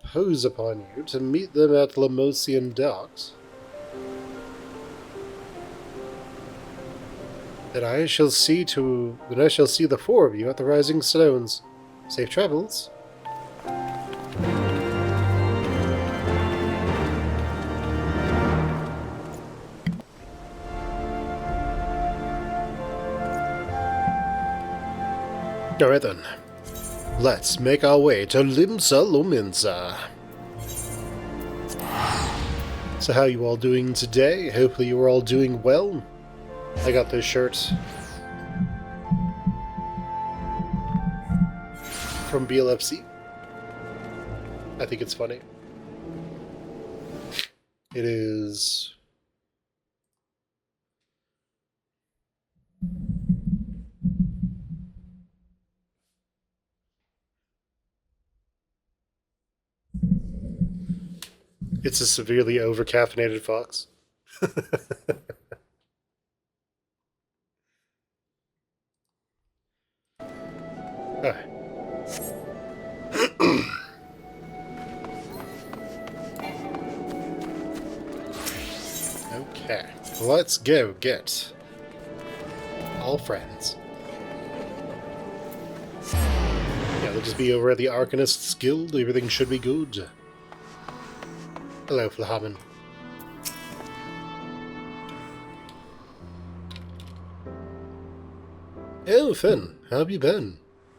impose upon you to meet them at Lemosian Docks, then I shall see the four of you at the Rising Stones. Safe travels. Alright then. Let's make our way to Limsa Lominsa. So how you all doing today? Hopefully you are all doing well. I got this shirt from BLFC. I think it's funny. It is... It's a severely over-caffeinated fox. Okay, let's go get all friends. Yeah, they'll just be over at the Arcanist's Guild. Everything should be good. Hello, Flahaman. Oh, Finn, how have you been?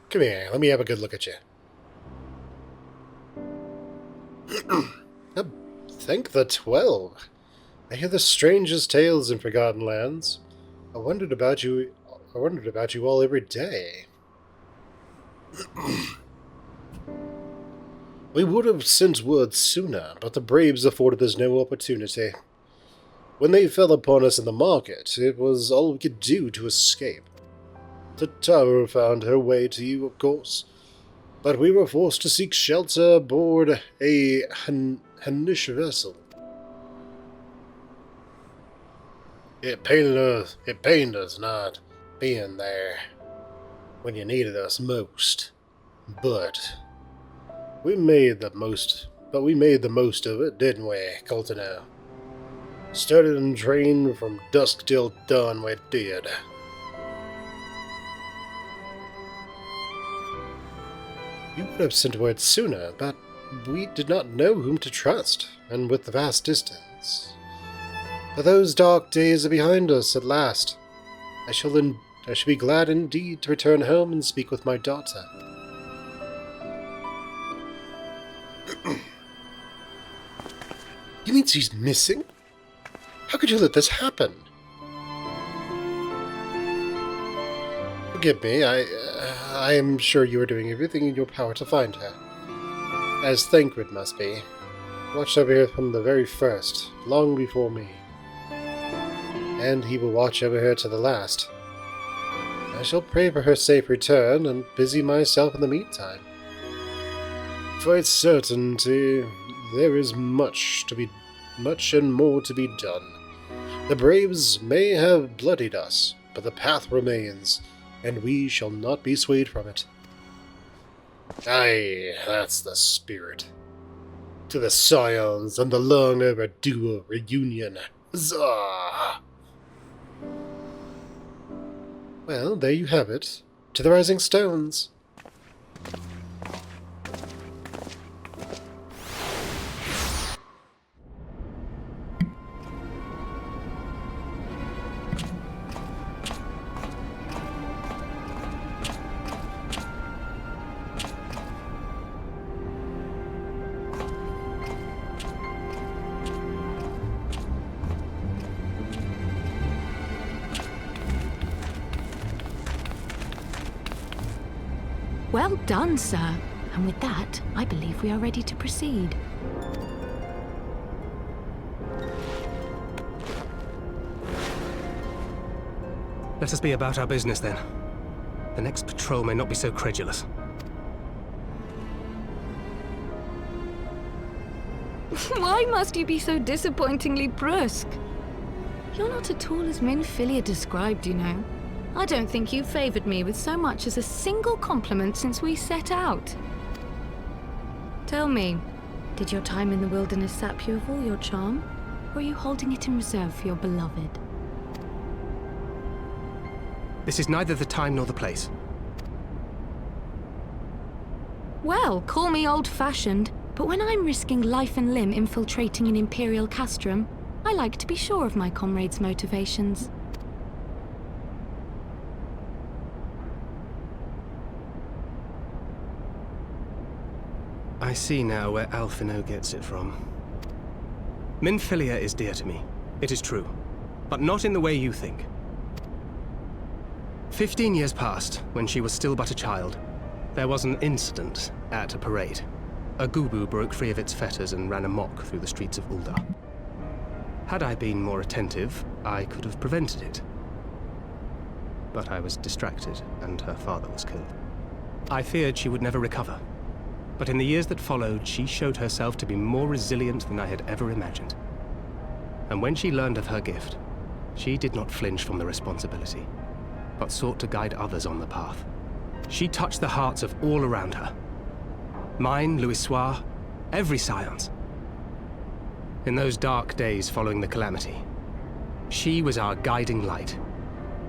Come here, let me have a good look at you. Thank the 12. I hear the strangest tales in Forgotten Lands. I wondered about you all every day. We would have sent word sooner, but the Braves afforded us no opportunity. When they fell upon us in the market, it was all we could do to escape. The tower found her way to you, of course, but we were forced to seek shelter aboard a Hanish vessel. It pained us not being there when you needed us most, but we made the most of it, didn't we, Coltonel? Started and trained from dusk till dawn, we did. We would have sent word sooner, but we did not know whom to trust, and with the vast distance. But those dark days are behind us at last. I shall be glad indeed to return home and speak with my daughter. You mean she's missing? How could you let this happen? Forgive me, I am sure you are doing everything in your power to find her. As Thancred must be. Watched over her from the very first, long before me. And he will watch over her to the last. I shall pray for her safe return and busy myself in the meantime. For it's certainty there is much and more to be done. The Braves may have bloodied us, but the path remains, and we shall not be swayed from it. Aye, that's the spirit. To the Scions and the long overdue reunion. Huzzah! Well, there you have it. To the Rising Stones. Well done, sir. And with that, I believe we are ready to proceed. Let us be about our business, then. The next patrol may not be so credulous. Why must you be so disappointingly brusque? You're not at all as Minfilia described, you know. I don't think you've favoured me with so much as a single compliment since we set out. Tell me, Did your time in the wilderness sap you of all your charm? Or are you holding it in reserve for your beloved? This is neither the time nor the place. Well, call me old-fashioned, but when I'm risking life and limb infiltrating an Imperial castrum, I like to be sure of my comrades' motivations. I see now where Alphino gets it from. Minfilia is dear to me, it is true, but not in the way you think. 15 years passed, when she was still but a child. There was an incident at a parade. A Gubu broke free of its fetters and ran amok through the streets of Ul'dah. Had I been more attentive, I could have prevented it. But I was distracted, and her father was killed. I feared she would never recover. But in the years that followed, she showed herself to be more resilient than I had ever imagined. And when she learned of her gift, she did not flinch from the responsibility, but sought to guide others on the path. She touched the hearts of all around her. Mine, Louisoix, every science. In those dark days following the calamity, she was our guiding light,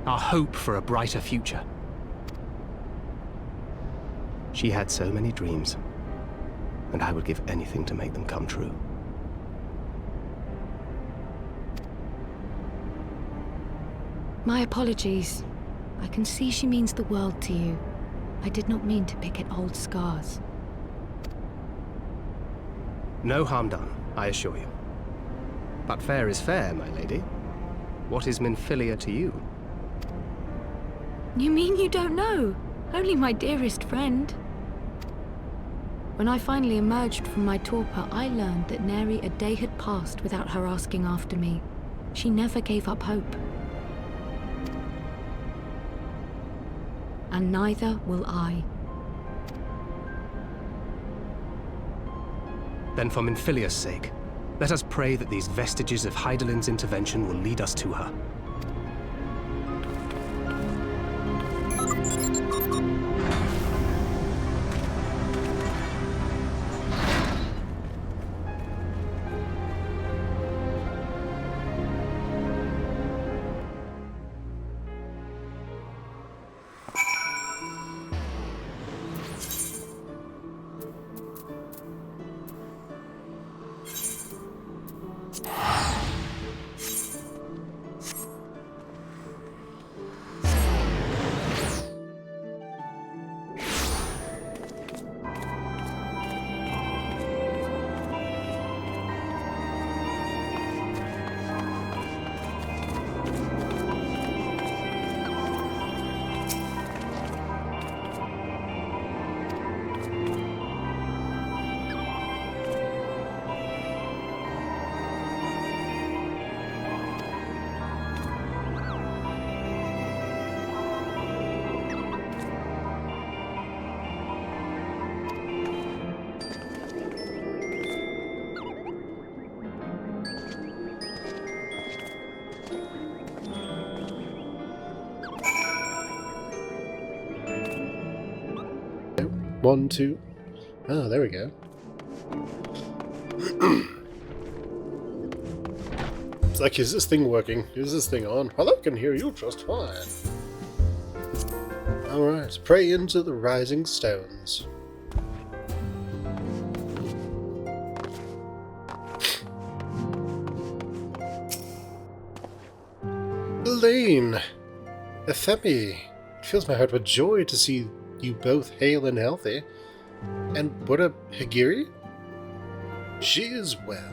our hope for a brighter future. She had so many dreams, and I would give anything to make them come true. My apologies. I can see she means the world to you. I did not mean to pick at old scars. No harm done, I assure you. But fair is fair, my lady. What is Minfilia to you? You mean you don't know? Only my dearest friend. When I finally emerged from my torpor, I learned that nary a day had passed without her asking after me. She never gave up hope. And neither will I. Then for Minfilia's sake, let us pray that these vestiges of Hydaelyn's intervention will lead us to her. One, two. Ah, there we go. It's like, is this thing working? Is this thing on? Well, I can hear you just fine. Alright, pray into the rising stones. Elaine! Ephemi! It fills my heart with joy to see you both hale and healthy. And what a Higiri? She is well.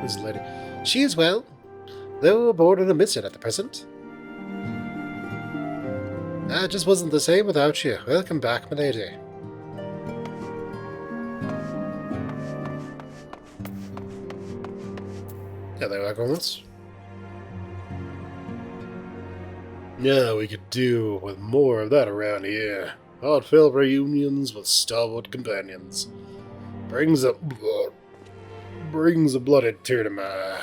This lady. She is well, though aboard in a mission at the present. It just wasn't the same without you. Welcome back, my lady. Hello, Agons. Yeah, we could do with more of that around here. Heartfelt reunions with stalwart companions. Brings a blooded tear to my eye.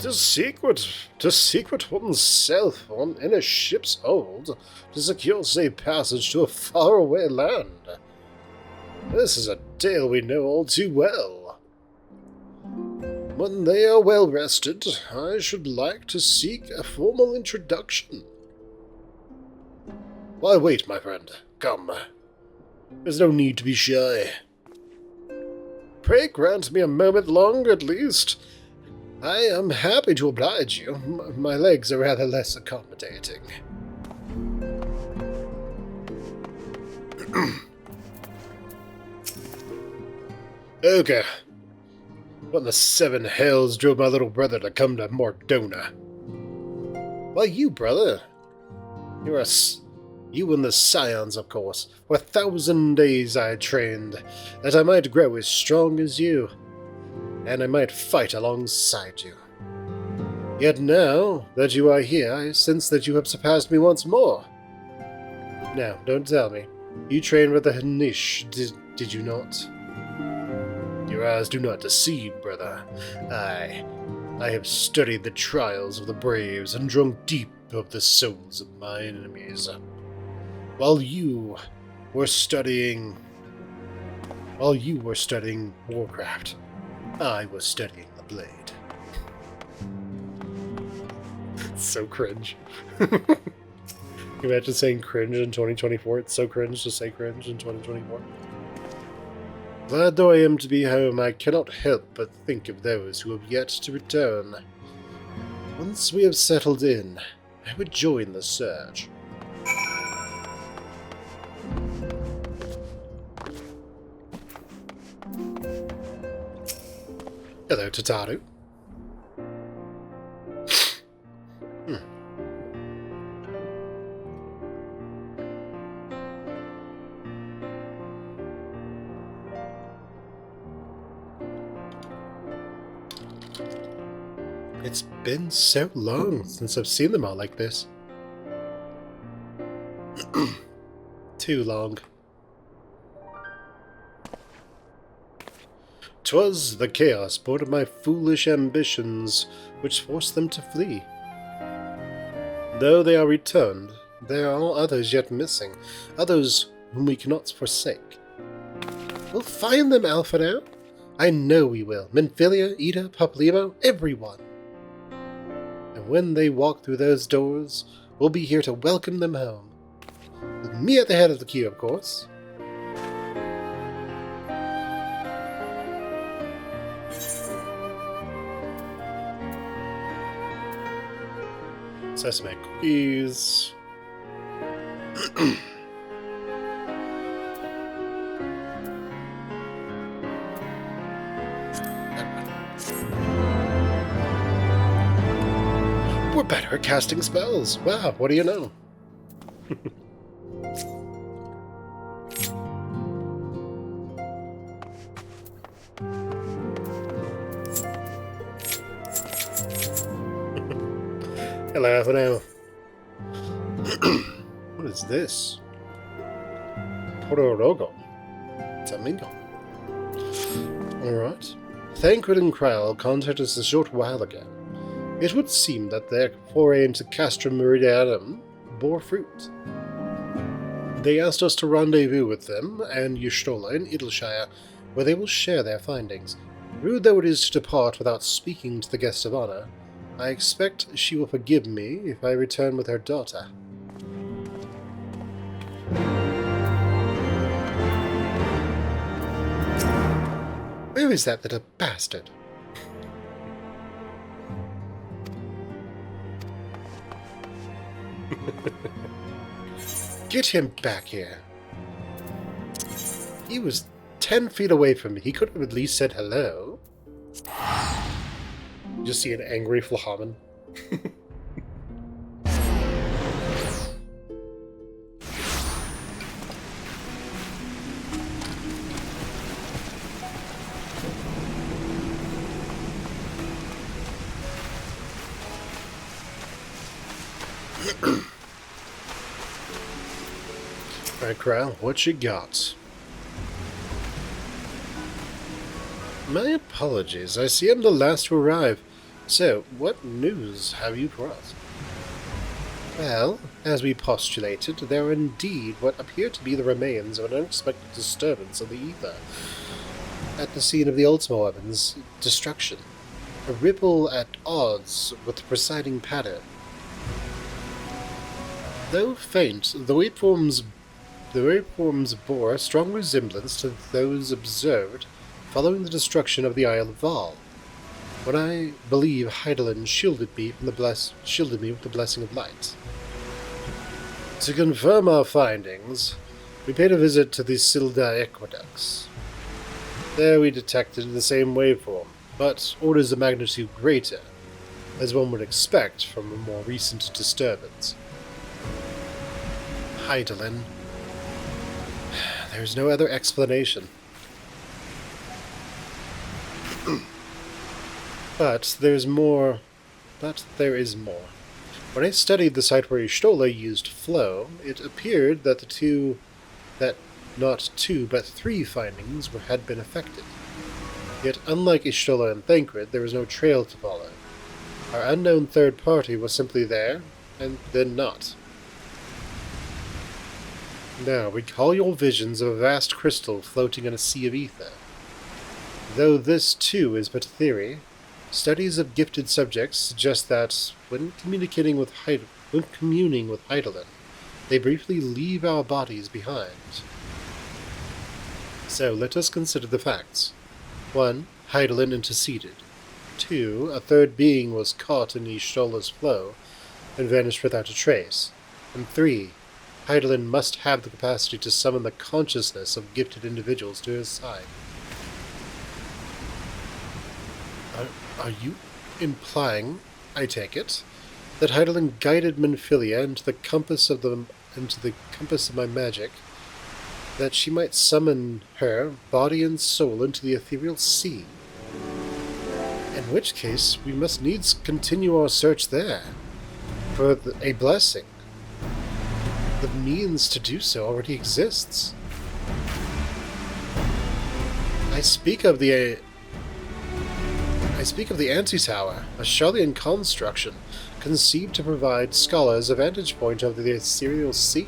To secret oneself in a ship's hold to secure safe passage to a faraway land. This is a tale we know all too well. When they are well rested, I should like to seek a formal introduction. Why wait, my friend? Come. There's no need to be shy. Pray grant me a moment longer at least. I am happy to oblige you. My legs are rather less accommodating. Okay. What in the seven hells drove my little brother to come to Mordona? Why, you, brother. You and the Scions, of course. For 1,000 days I trained, that I might grow as strong as you, and I might fight alongside you. Yet now that you are here, I sense that you have surpassed me once more. Now, don't tell me. You trained with the Hanish, did you not? Your eyes do not deceive, brother. I have studied the trials of the braves and drunk deep of the souls of my enemies. While you were studying Warcraft, I was studying the blade. It's so cringe. Can you imagine saying cringe in 2024? It's so cringe to say cringe in 2024. Glad though I am to be home, I cannot help but think of those who have yet to return. Once we have settled in, I would join the search. Hello, Tataru. It's been so long since I've seen them all like this. Too long. 'Twas the chaos born of my foolish ambitions which forced them to flee. Though they are returned, there are others yet missing, others whom we cannot forsake. We'll find them, Alphonse. I know we will. Menphilia, Ida, Paplimo, everyone. And when they walk through those doors, we'll be here to welcome them home. With me at the head of the queue, of course. Sesame cookies. We're better at casting spells. Wow, what do you know? Hello, hello. What is this? Pororogo. Tamingo. Alright. Thancred and Kryle contacted us a short while ago. It would seem that their foray into Castra Meridianum bore fruit. They asked us to rendezvous with them and Yushtola in Idleshire, where they will share their findings. Rude though it is to depart without speaking to the guest of honor, I expect she will forgive me if I return with her daughter. Where is that little bastard? Get him back here. He was 10 feet away from me. He could have at least said hello. You just see an angry Flahaman. Alright, Kryle, what you got? My apologies. I see I'm the last to arrive. So, what news have you for us? Well, as we postulated, there are indeed what appear to be the remains of an unexpected disturbance of the ether at the scene of the Ultima weapon's destruction. A ripple at odds with the presiding pattern. Though faint, the waveforms bore a strong resemblance to those observed following the destruction of the Isle of Val, when I believe Heidelin shielded me with the blessing of light. To confirm our findings, we paid a visit to the Silda aqueducts. There we detected the same waveform, but orders of magnitude greater, as one would expect from a more recent disturbance. Heidelin. There is no other explanation. But there is more. When I studied the site where Ishtola used flow, it appeared that not two, but three findings had been affected. Yet, unlike Ishtola and Thancred, there was no trail to follow. Our unknown third party was simply there, and then not. Now, recall your visions of a vast crystal floating in a sea of ether. Though this, too, is but a theory, studies of gifted subjects suggest that, when communing with Heidelin, they briefly leave our bodies behind. So, let us consider the facts. 1. Heidelin interceded. 2. A third being was caught in Ishtola's flow and vanished without a trace. And 3. Heidelin must have the capacity to summon the consciousness of gifted individuals to his side. Are you implying, I take it, that Heidelin guided Menphilia into the compass of my magic, that she might summon her, body and soul, into the ethereal sea? In which case, we must needs continue our search there, for a blessing. The means to do so already exists. I speak of the Antitower, a Shellian construction conceived to provide scholars a vantage point over the ethereal sea.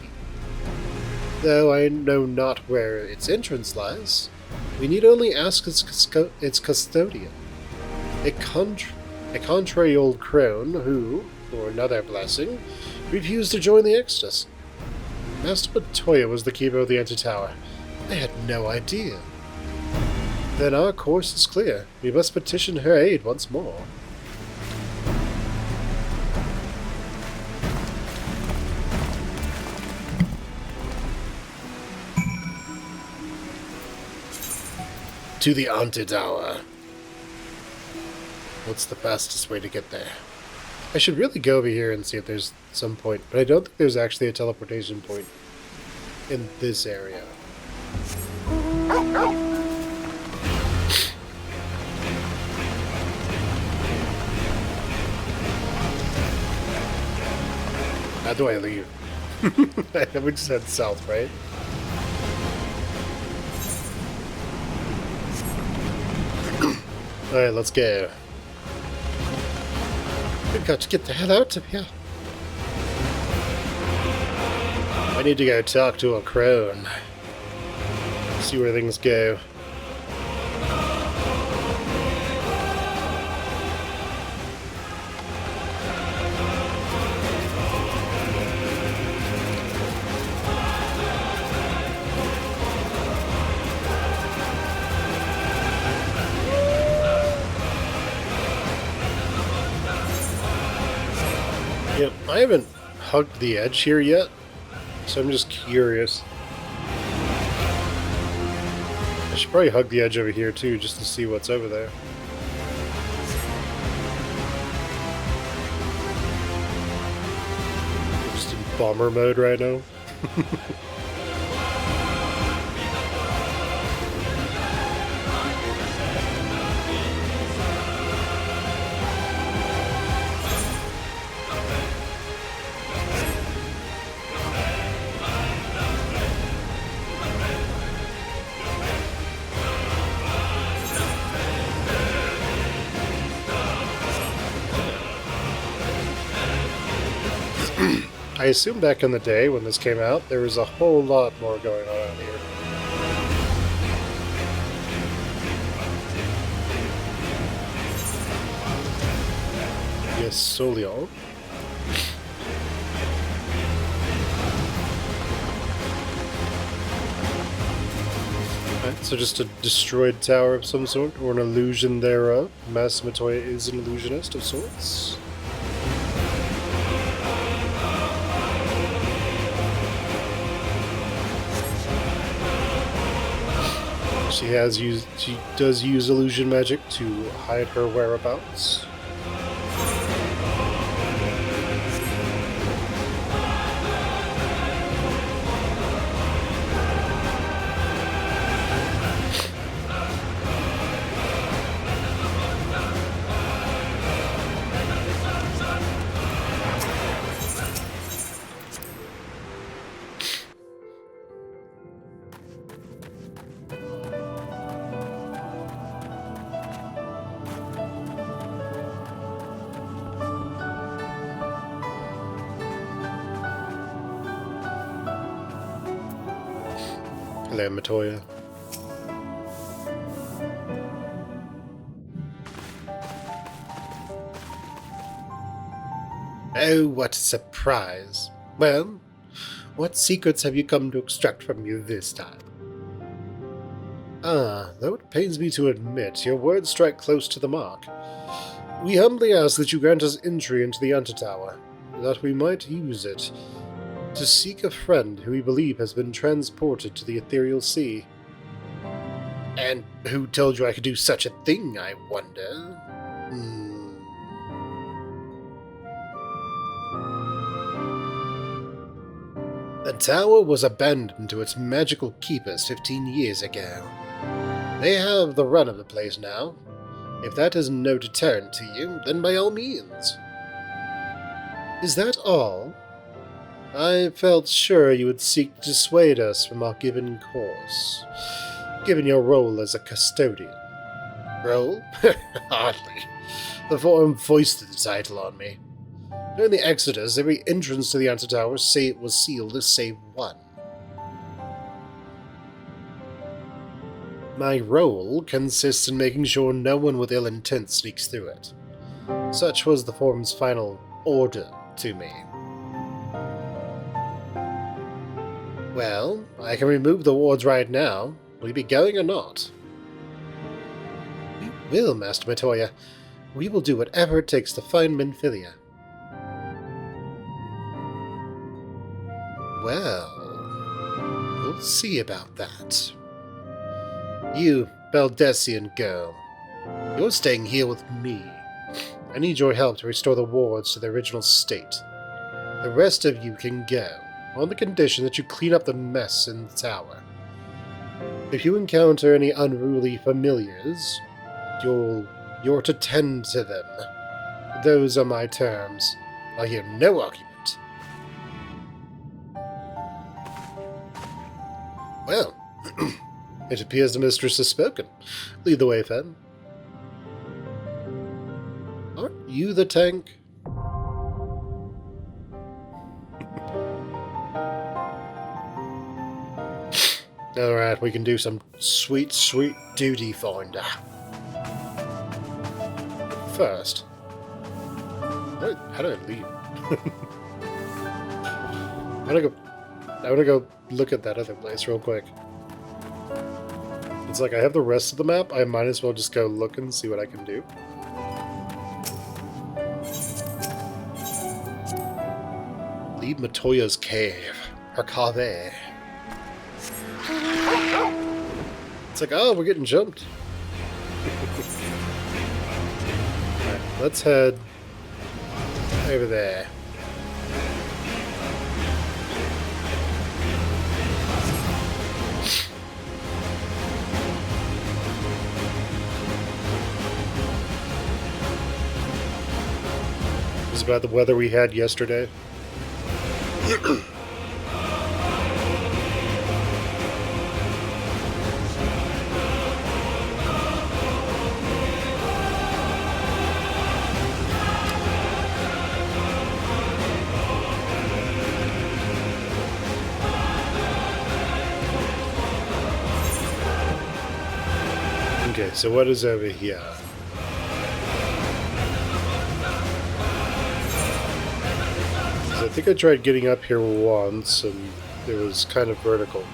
Though I know not where its entrance lies, we need only ask its custodian, a contrary old crone who, for another blessing, refused to join the Exodus. Master Matoya was the keeper of the Antitower. I had no idea. Then our course is clear. We must petition her aid once more. To the Antitower. What's the fastest way to get there? I should really go over here and see if there's some point, but I don't think there's actually a teleportation point in this area. How do I leave? We just head south, right? Alright, let's go. We've got to get the hell out of here. I need to go talk to a crone. See where things go. Yep, I haven't hugged the edge here yet, so I'm just curious. I should probably hug the edge over here too, just to see what's over there. I'm just in bomber mode right now. I assume back in the day when this came out, there was a whole lot more going on out here. Yes, Solion. Right, so just a destroyed tower of some sort, or an illusion thereof. Master Matoya is an illusionist of sorts. She does use illusion magic to hide her whereabouts. Hello, Matoya. Oh, what a surprise. Well, what secrets have you come to extract from me this time? Ah, though it pains me to admit, your words strike close to the mark. We humbly ask that you grant us entry into the Undertower, that we might use it to seek a friend who we believe has been transported to the ethereal sea. And who told you I could do such a thing, I wonder? The tower was abandoned to its magical keepers 15 years ago. They have the run of the place now. If that is no deterrent to you, then by all means. Is that all? I felt sure you would seek to dissuade us from our given course, given your role as a custodian. Role? Hardly. The forum foisted the title on me. During the Exodus, every entrance to the Undertower was sealed save one. My role consists in making sure no one with ill intent sneaks through it. Such was the forum's final order to me. Well, I can remove the wards right now. Will you be going or not? We will, Master Matoya. We will do whatever it takes to find Menphilia. Well, we'll see about that. You, Baldessian girl, you're staying here with me. I need your help to restore the wards to their original state. The rest of you can go, on the condition that you clean up the mess in the tower. If you encounter any unruly familiars, you're to tend to them. Those are my terms. I hear no argument. Well, it appears the mistress has spoken. Lead the way, Fen. Aren't you the tank? Alright, we can do some sweet, sweet duty finder. First, how do I leave? I wanna go look at that other place real quick. It's like I have the rest of the map, I might as well just go look and see what I can do. Leave Matoya's cave. Her cave. It's like, oh, we're getting jumped. Alright, let's head over there. This is about the weather we had yesterday. Okay, so what is over here? I think I tried getting up here once, and it was kind of vertical.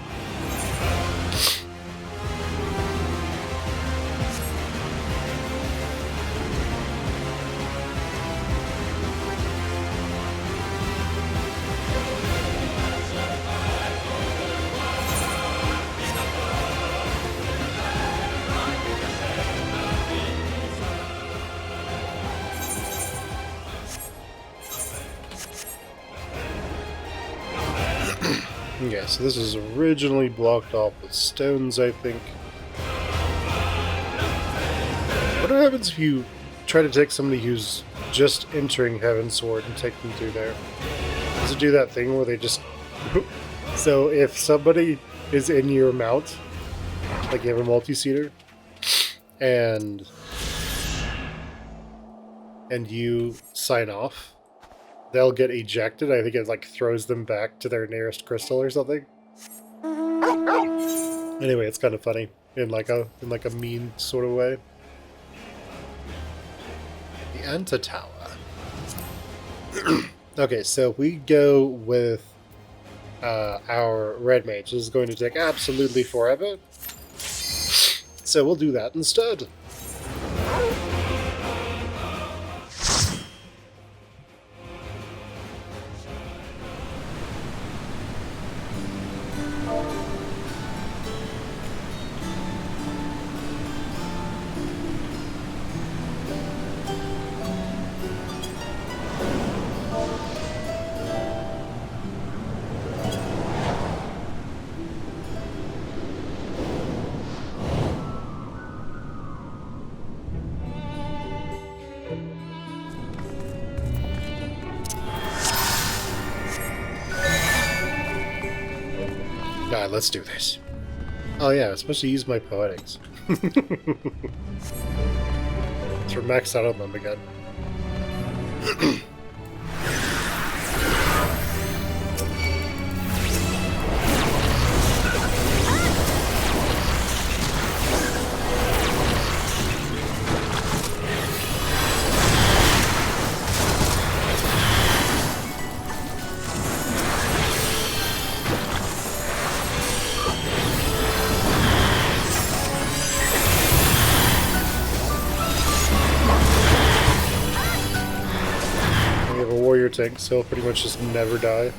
Yeah, so this is originally blocked off with stones, I think. What happens if you try to take somebody who's just entering Heavensward and take them through there? Does it do that thing where they just... So if somebody is in your mount, like you have a multi-seater, and you sign off, they'll get ejected. I think it like throws them back to their nearest crystal or something. Anyway, it's kind of funny in like a mean sort of way. The Antitower. Okay, so we go with our red mage. This is going to take absolutely forever, so we'll do that instead. Alright, let's do this. Oh yeah, I'm supposed to use my poetics. Let's max out on them again. Tank, so he'll pretty much just never die.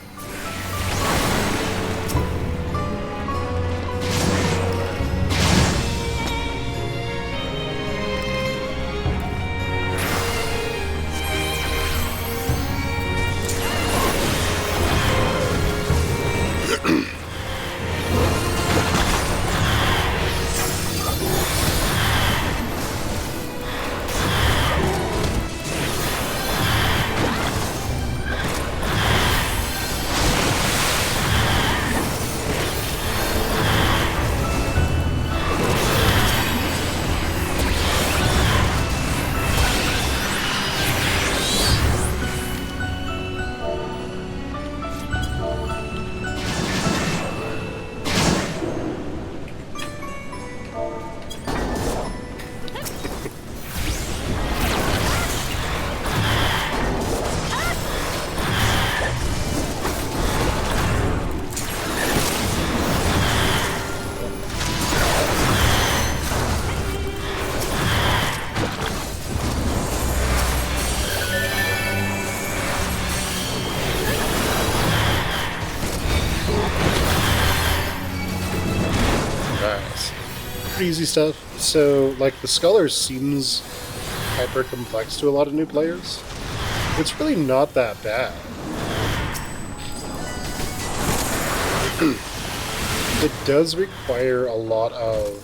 Pretty easy stuff. So, like, the Sculler seems hyper complex to a lot of new players. It's really not that bad. It does require a lot of...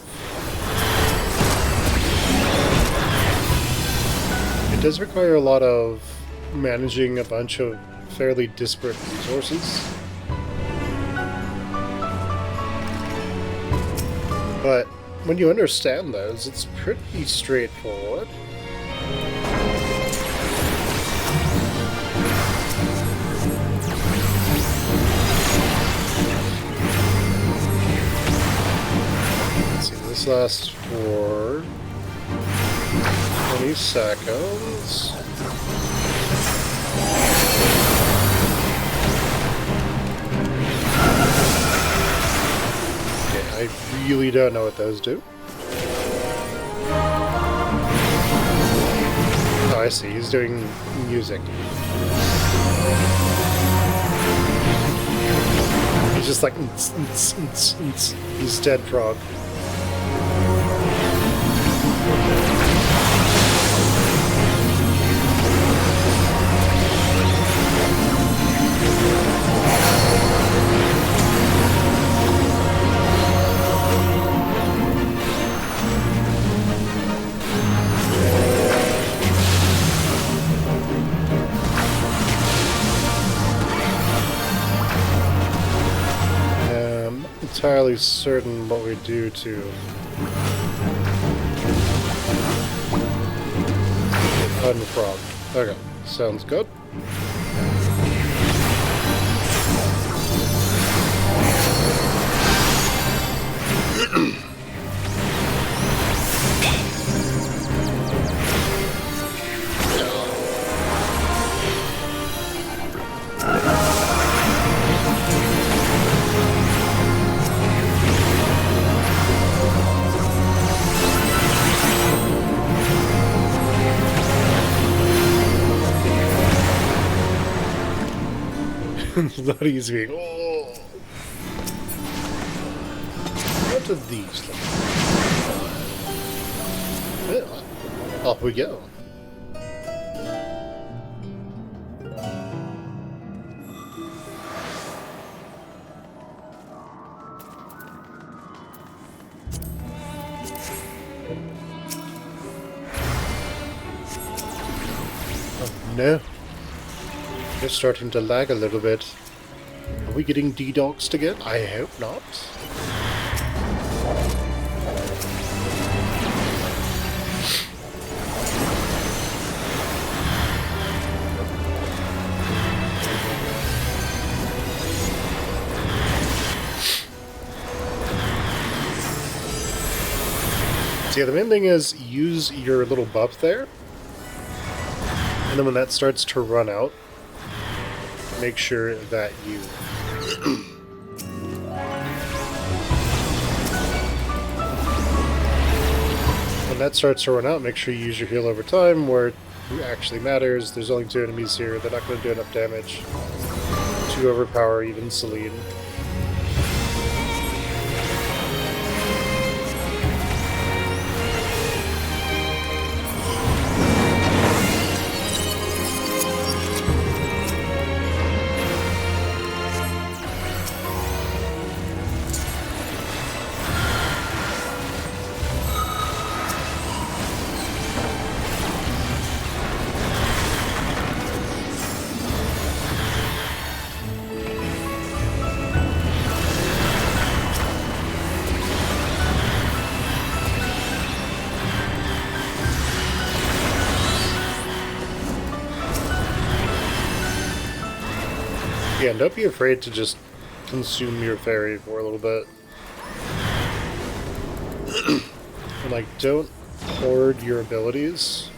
It does require a lot of managing a bunch of fairly disparate resources. But when you understand those, it's pretty straightforward. Let's see, this This lasts for 20 seconds. Okay, I really don't know what those do. Oh, I see. He's doing music. He's just like, he's dead frog. Entirely certain what we do to unfrog. Okay, sounds good. Not easy. Oh. What are these like? Yeah, off we go. Oh no. It's starting to lag a little bit. Are we getting DDoXed again? I hope not. So yeah, the main thing is use your little buff there. And then when that starts to run out, make sure that you when that starts to run out, make sure you use your heal over time where it actually matters. There's only 2 enemies here. They're not going to do enough damage to overpower even Celine. Yeah, and don't be afraid to just consume your fairy for a little bit. And like, don't hoard your abilities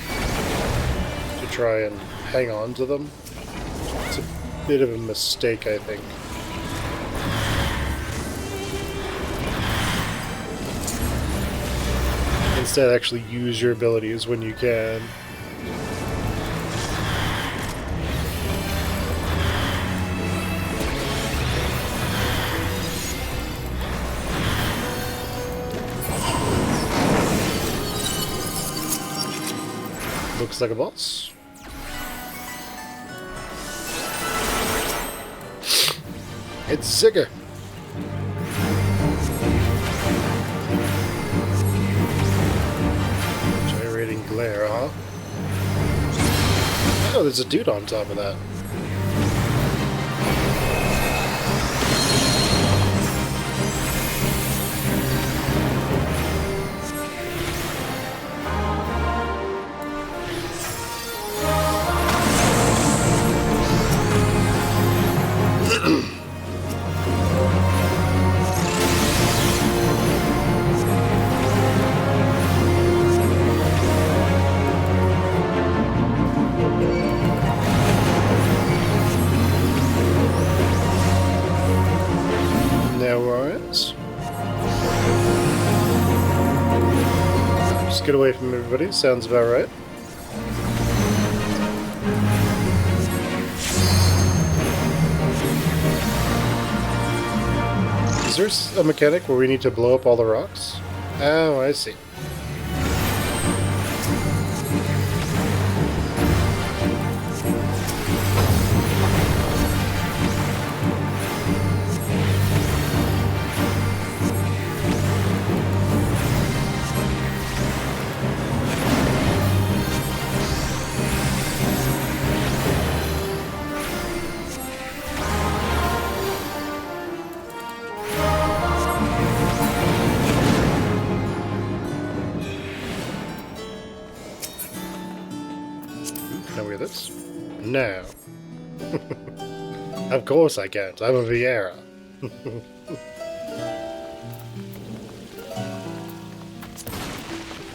to try and hang on to them. It's a bit of a mistake, I think. Instead, actually use your abilities when you can. Looks like a boss. It's Zigger. Gyrating glare, huh? Oh, there's a dude on top of that. get away from everybody. Sounds about right. Is there a mechanic where we need to blow up all the rocks? Oh, I see. Can I wear this? No. Of course I can't. I'm a Vieira.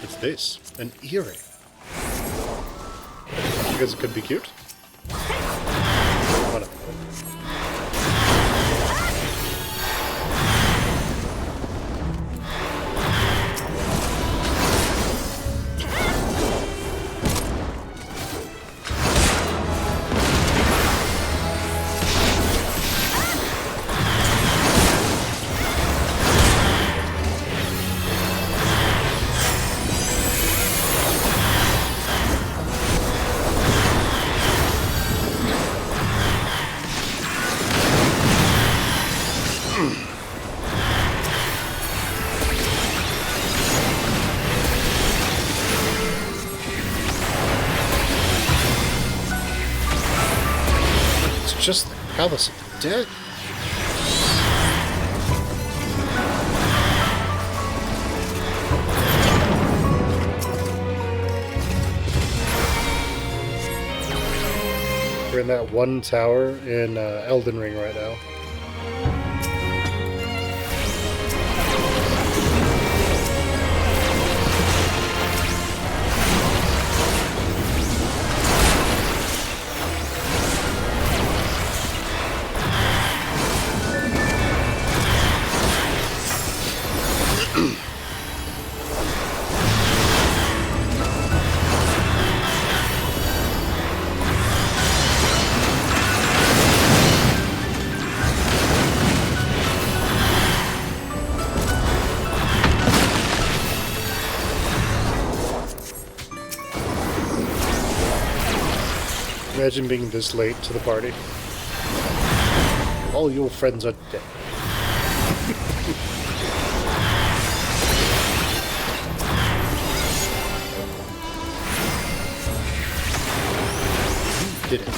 What's this? An earring. Because it could be cute? Oh, no. Just the Palace of the Dead. We're in that one tower in Elden Ring right now. Imagine being this late to the party. All your friends are dead. You did it.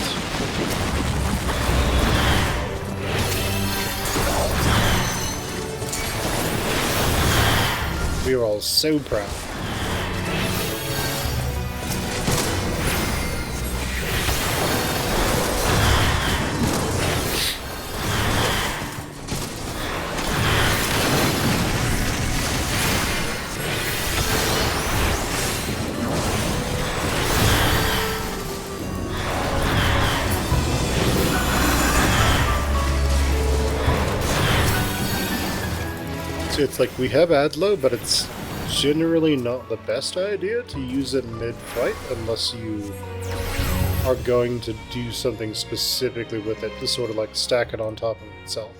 We are all so proud. It's like we have Adlo, but it's generally not the best idea to use it mid-fight unless you are going to do something specifically with it to sort of like stack it on top of itself.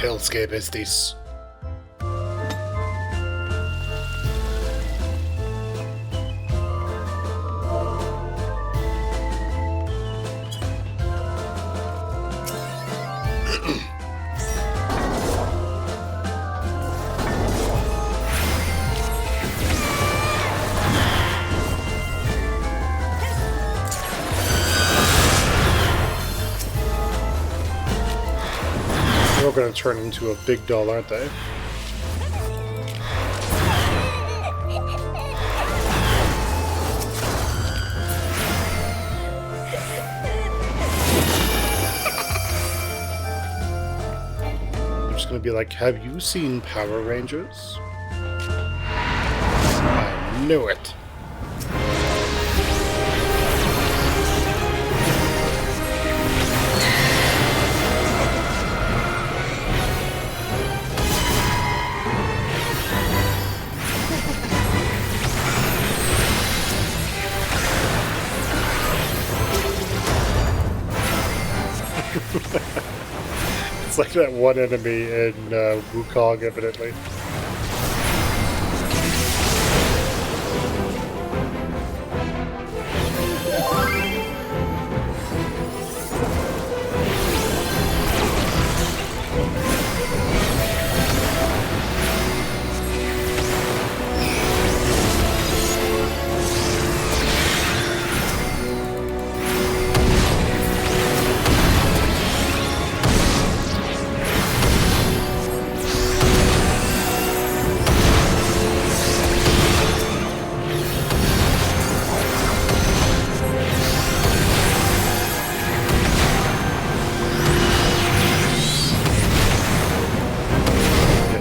Hellscape is this? They're going to turn into a big doll, aren't they? going to be like, have you seen Power Rangers? I knew it. It's like that one enemy in Wukong, evidently.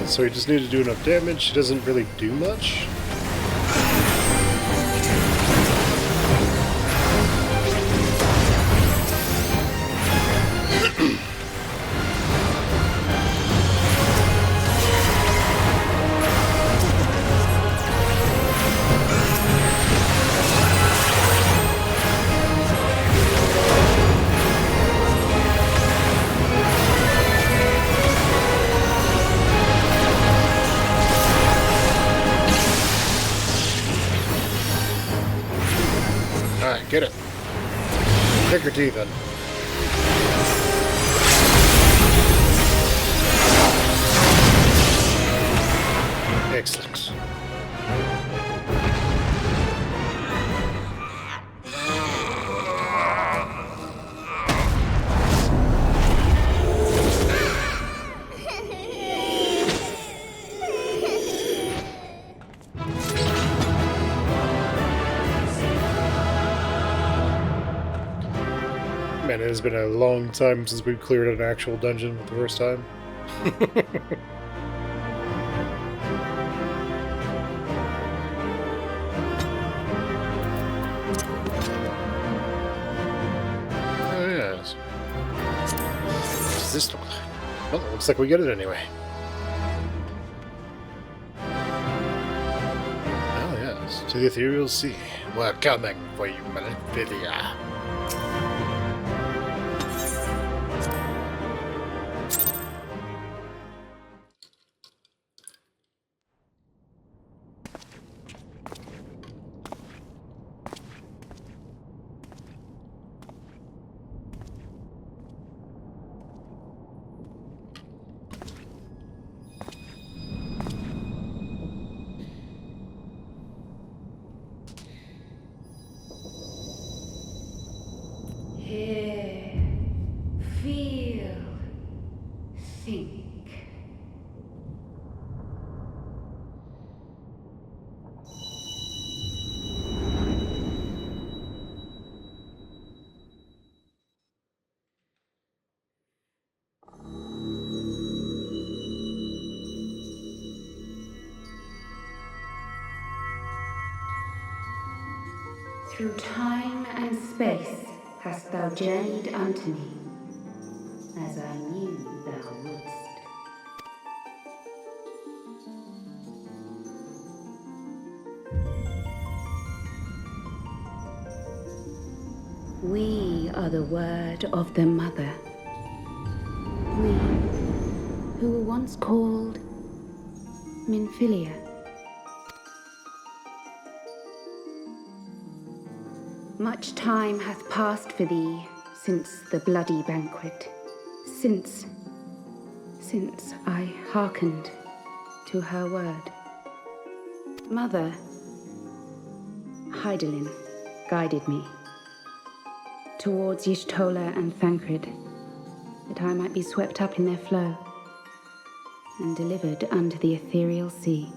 So he just needs to do enough damage. He doesn't really do much. Alright, get it. Pick your teeth in. Excellent. Man, it has been a long time since we've cleared an actual dungeon for the first time. Oh, yes. What does this look like? Well, it looks like we get it anyway. Oh, yes. To the Ethereal Sea. We're coming for you, Meliphilia. Hear, feel, think. Through time and space hast thou journeyed unto me, as I knew thou wouldst. We are the word of the Mother. We, who were once called Minfilia. Much time hath passed for thee since the bloody banquet, since I hearkened to her word. Mother, Hydaelyn guided me towards Y'shtola and Thancred, that I might be swept up in their flow and delivered unto the ethereal sea.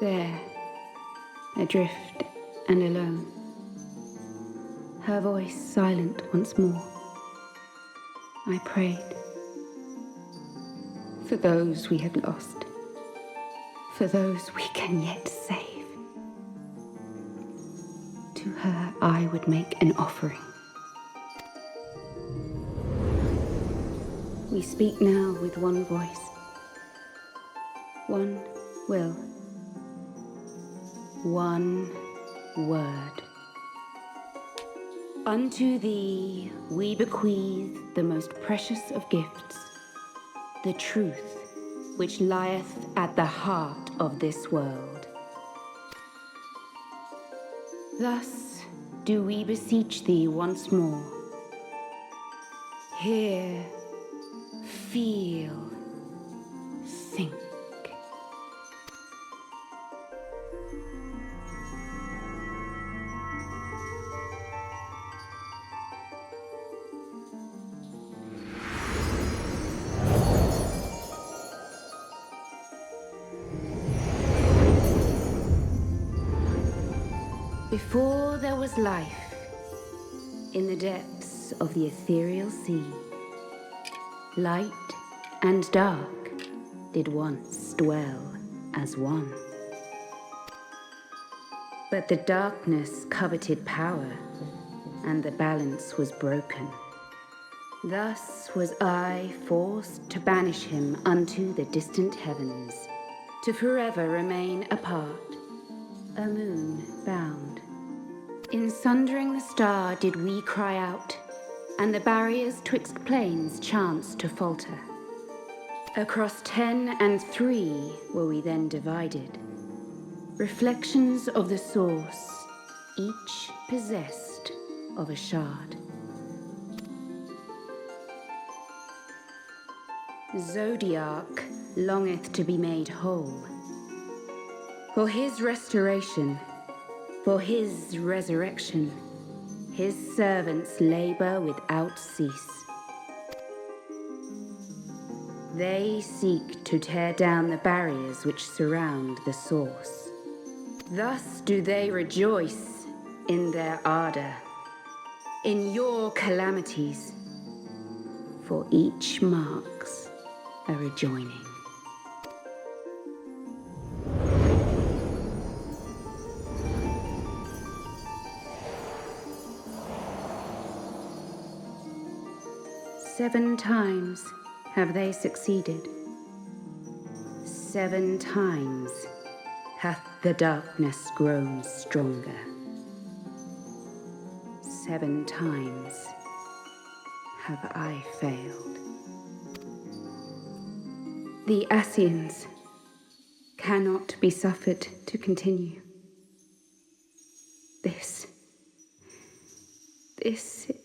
There, adrift and alone, her voice silent once more, I prayed, for those we had lost, for those we can yet save. To her I would make an offering. We speak now with one voice, one will, one word. Unto thee we bequeath the most precious of gifts, the truth which lieth at the heart of this world. Thus do we beseech thee once more. Hear, feel, think. Before there was life, in the depths of the ethereal sea, light and dark did once dwell as one. But the darkness coveted power, and the balance was broken. Thus was I forced to banish him unto the distant heavens, to forever remain apart, a moon bound. In sundering the star did we cry out, and the barriers twixt planes chanced to falter. Across 10 and 3 were we then divided, reflections of the source, each possessed of a shard. Zodiac longeth to be made whole. For his restoration, for his resurrection, his servants labor without cease. They seek to tear down the barriers which surround the source. Thus do they rejoice in their ardor, in your calamities, for each marks a rejoining. Seven times have they succeeded. 7 times hath the darkness grown stronger. 7 times have I failed. The Ascians cannot be suffered to continue. This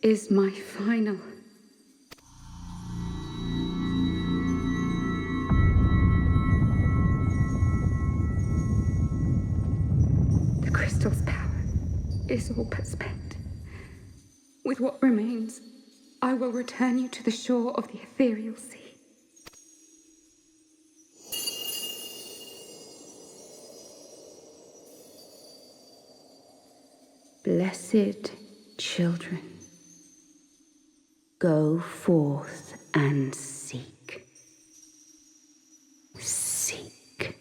is my final. The crystal's power is all but spent. With what remains, I will return you to the shore of the ethereal sea. Blessed children, go forth and seek. Seek.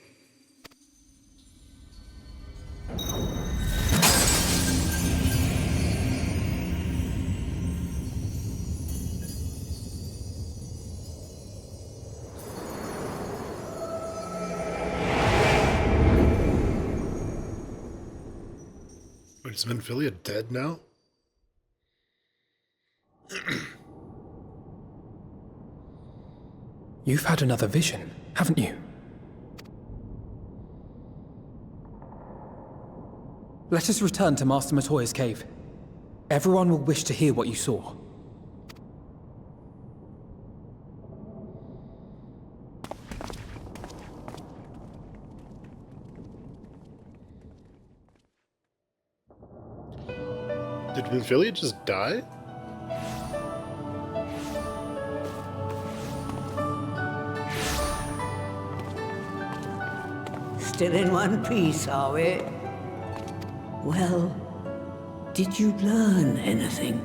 Wait, is Menphilia dead now? You've had another vision, haven't you? Let us return to Master Matoya's cave. Everyone will wish to hear what you saw. Did Menphilia just die? Still in one piece, are we? Well, did you learn anything?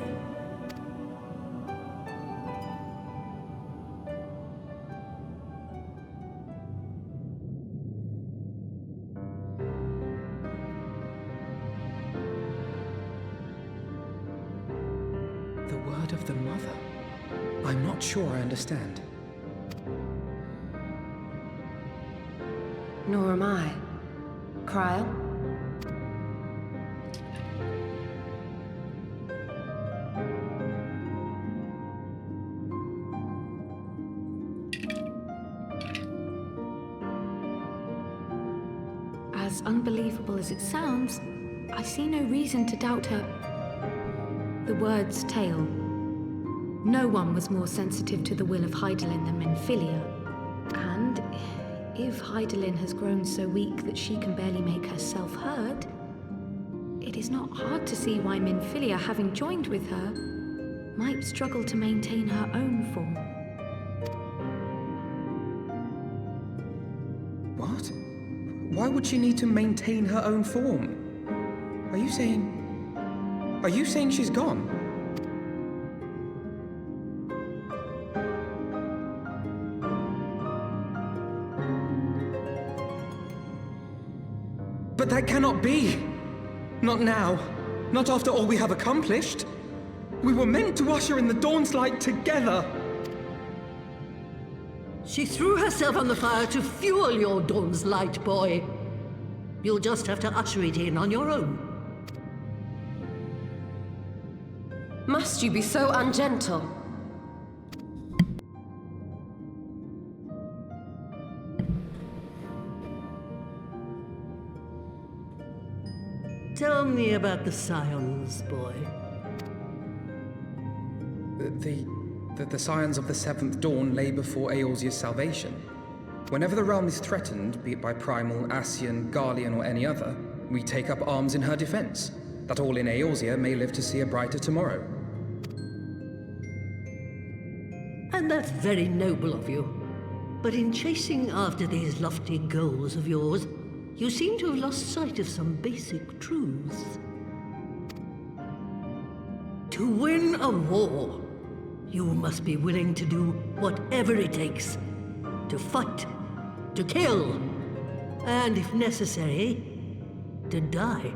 blood of the mother? I'm not sure I understand. Nor am I. Cryle? As unbelievable as it sounds, I see no reason to doubt her. The word's tale. No one was more sensitive to the will of Hydaelyn than Minfilia. And if Hydaelyn has grown so weak that she can barely make herself heard, it is not hard to see why Minfilia, having joined with her, might struggle to maintain her own form. What? Why would she need to maintain her own form? Are you saying she's gone? But that cannot be! Not now. Not after all we have accomplished. We were meant to usher in the dawn's light together. She threw herself on the fire to fuel your dawn's light, boy. You'll just have to usher it in on your own. Must you be so ungentle? Tell me about the Scions, boy. The scions of the Seventh Dawn lay before Eorzea's salvation. Whenever the realm is threatened, be it by Primal, Ascian, Garlean, or any other, we take up arms in her defense, that all in Eorzea may live to see a brighter tomorrow. And that's very noble of you. But in chasing after these lofty goals of yours, you seem to have lost sight of some basic truths. To win a war, you must be willing to do whatever it takes. To fight, to kill, and if necessary, to die.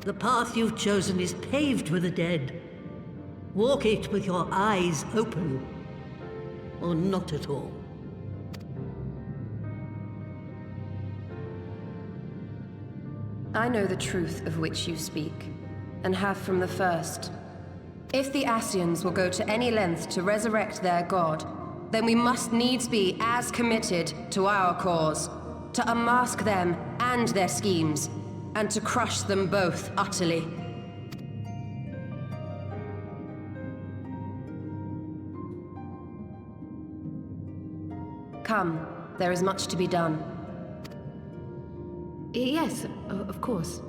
The path you've chosen is paved with the dead. Walk it with your eyes open, or not at all. I know the truth of which you speak, and have from the first. If the Ascians will go to any length to resurrect their god, then we must needs be as committed to our cause, to unmask them and their schemes, and to crush them both utterly. Come, there is much to be done. Yes, of course.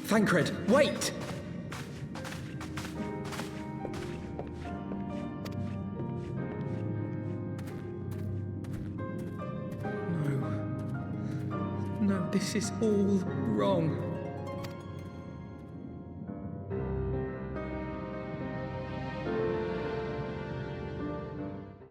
Thancred, wait! No, this is all wrong.